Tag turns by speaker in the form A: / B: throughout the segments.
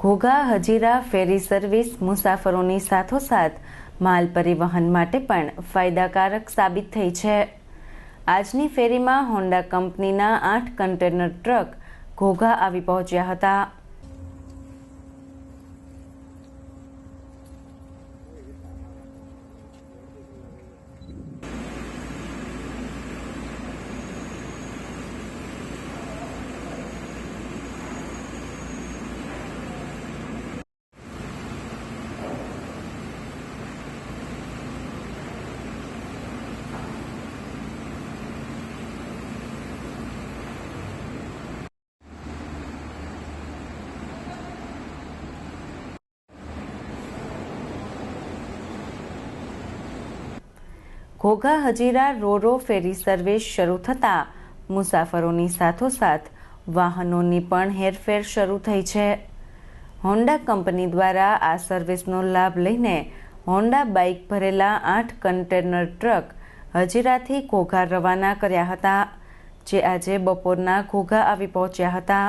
A: Ghogha Hazira ferry service મુસાફરોની સાથોસાથ માલ પરિવહન માટે પણ ફાયદાકારક સાબિત થઈ છે। આજની ફેરીમાં હોન્ડા કંપનીના 8 કન્ટેનર ટ્રક ઘોઘા આવી પહોંચ્યા હતા। ઘોઘા હજીરા રોરો ફેરી સર્વિસ શરૂ થતાં મુસાફરોની સાથોસાથ વાહનોની પણ હેરફેર શરૂ થઈ છે। હોન્ડા કંપની દ્વારા આ સર્વિસનો લાભ લઈને હોન્ડા બાઇક ભરેલા 8 કન્ટેનર ટ્રક હજીરાથી ઘોઘા રવાના કર્યા હતા, જે આજે બપોરના ઘોઘા આવી પહોંચ્યા હતા।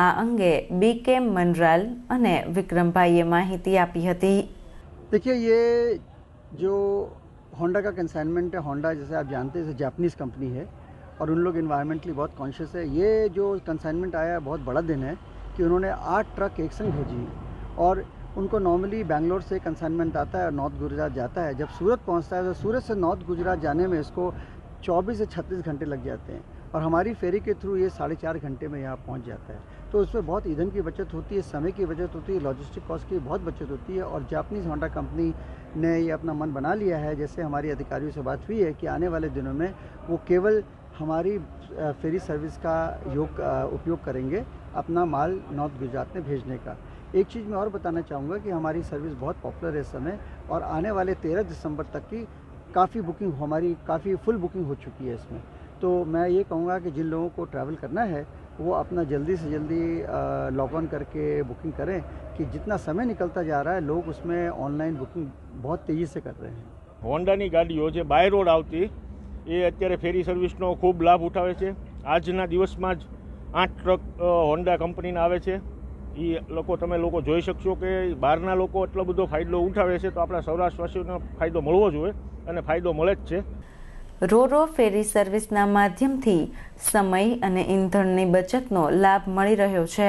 A: આ અંગે BK मनराल અને વિક્રમભાઈએ માહિતી આપી હતી।
B: देखिए, ये जो होंडा का कंसाइनमेंट है, होंडा जैसे आप जानते हैं जापानीज़ कंपनी है और उन लोग इन्वायरमेंटली बहुत कॉन्शियस है। ये जो कंसाइनमेंट आया है बहुत बड़ा दिन है कि उन्होंने 8 ट्रक एक संग भेजी और उनको नॉर्मली बेंगलोर से कंसाइनमेंट आता है और नॉर्थ गुजरात जाता है। जब सूरत पहुंचता है तो सूरत से नॉर्थ गुजरात जाने में इसको 24 से 36 घंटे लग जाते हैं और हमारी फेरी के थ्रू ये 4.5 घंटे में यहाँ पहुँच जाता है। तो उसमें बहुत ईंधन की बचत होती है, समय की बचत होती है, लॉजिस्टिक कॉस्ट की बहुत बचत होती है। और जापानीज़ होंडा कंपनी ने ये अपना मन बना लिया है, जैसे हमारी अधिकारियों से बात हुई है कि आने वाले दिनों में वो केवल हमारी फेरी सर्विस का उपयोग करेंगे अपना माल नॉर्थ गुजरात में भेजने का। एक चीज़ मैं और बताना चाहूँगा कि हमारी सर्विस बहुत पॉपुलर है इस समय और आने वाले 13 दिसंबर तक की काफ़ी बुकिंग, हमारी काफ़ी फुल बुकिंग हो चुकी है इसमें। तो मैं ये कहूँगा कि जिन लोगों को ट्रैवल करना है वो अपना जल्दी से जल्दी लॉग ऑन करके बुकिंग करें कि जितना समय निकलता जा रहा है लोग उसमें ऑनलाइन बुकिंग बहुत तेज़ी से कर रहे हैं।
C: હોન્ડાની ગાડીઓ જે બાય રોડ આવતી એ અત્યારે ફેરી સર્વિસનો ખૂબ લાભ ઉઠાવે છે। આજના દિવસમાં જ 8 ટ્રક હોન્ડા કંપનીના આવે છે। એ લોકો તમે લોકો જોઈ શકશો કે બહારના લોકો એટલો બધો ફાયદો ઉઠાવે છે, તો આપણા સૌરાષ્ટ્રવાસીઓને ફાયદો મળવો જોઈએ અને ફાયદો મળે જ છે।
A: રોરો ફેરી સર્વિસના માધ્યમથી સમય અને ઈંધણની બચતનો લાભ મળી રહ્યો છે।